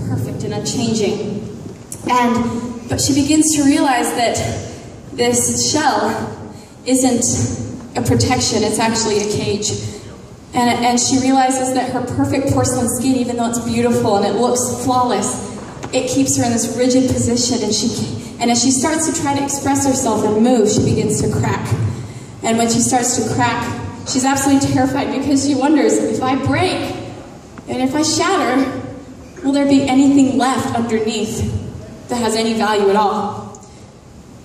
perfect and unchanging. But she begins to realize that this shell isn't a protection, it's actually a cage. And she realizes that her perfect porcelain skin, even though it's beautiful and it looks flawless, it keeps her in this rigid position, and as she starts to try to express herself and move, she begins to crack. And when she starts to crack, she's absolutely terrified because she wonders, if I break and if I shatter, will there be anything left underneath that has any value at all?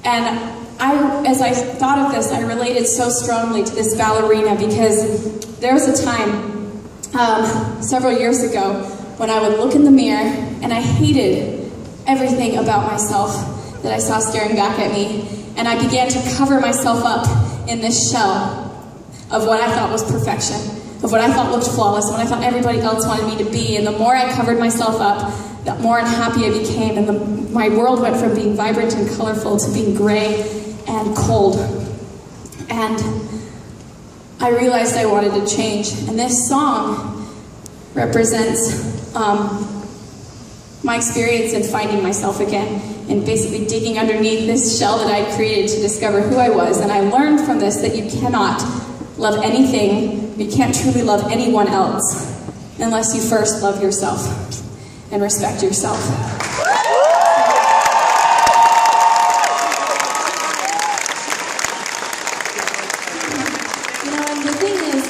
And as I thought of this, I related so strongly to this ballerina because there was a time several years ago when I would look in the mirror and I hated everything about myself that I saw staring back at me, and I began to cover myself up in this shell of what I thought was perfection, of what I thought looked flawless, what I thought everybody else wanted me to be. And the more I covered myself up, the more unhappy I became, and my world went from being vibrant and colorful to being gray and cold. And I realized I wanted to change, and this song represents my experience in finding myself again and basically digging underneath this shell that I created to discover who I was. And I learned from this that you cannot love anything, you can't truly love anyone else unless you first love yourself and respect yourself. You know, and the thing is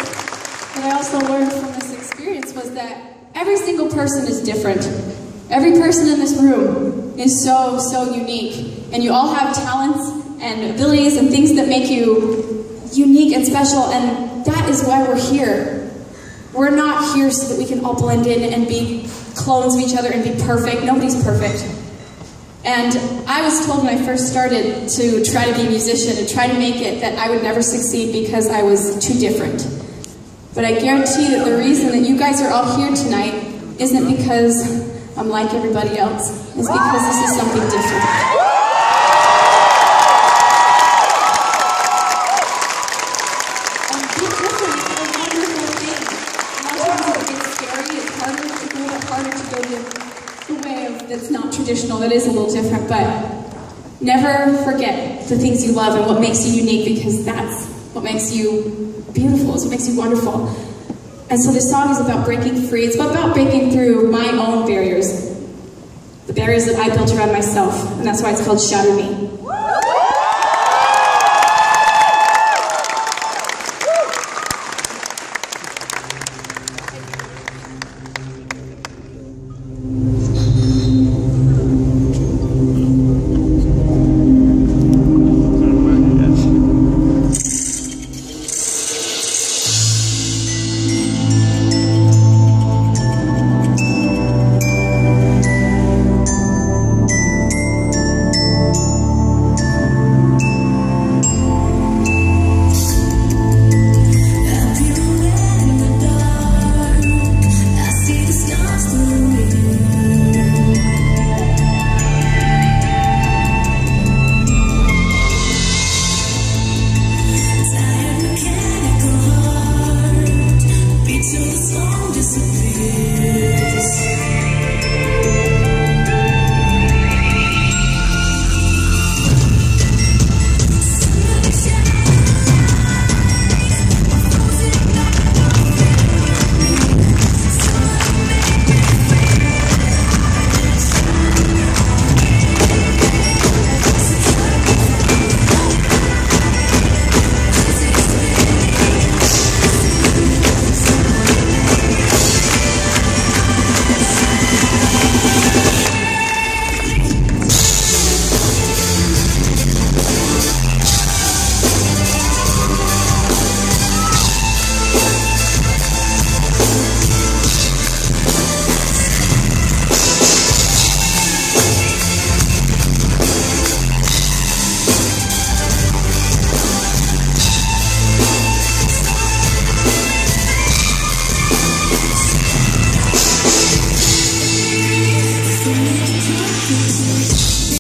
that I also learned from this experience was that every single person is different. Every person in this room is so, so unique. And you all have talents and abilities and things that make you unique and special, and that is why we're here. We're not here so that we can all blend in and be clones of each other and be perfect. Nobody's perfect. And I was told when I first started to try to be a musician and try to make it that I would never succeed because I was too different. But I guarantee that the reason that you guys are all here tonight isn't because I'm like everybody else. It's because this is something different. And being different is a wonderful thing. A lot of times it gets scary, it's harder, it's a little bit harder to go the way that's not traditional, that is a little different, but never forget the things you love and what makes you unique, because that's what makes you beautiful, it's what makes you wonderful. And so this song is about breaking free. It's about breaking through my own barriers, the barriers that I built around myself, and that's why it's called Shatter Me.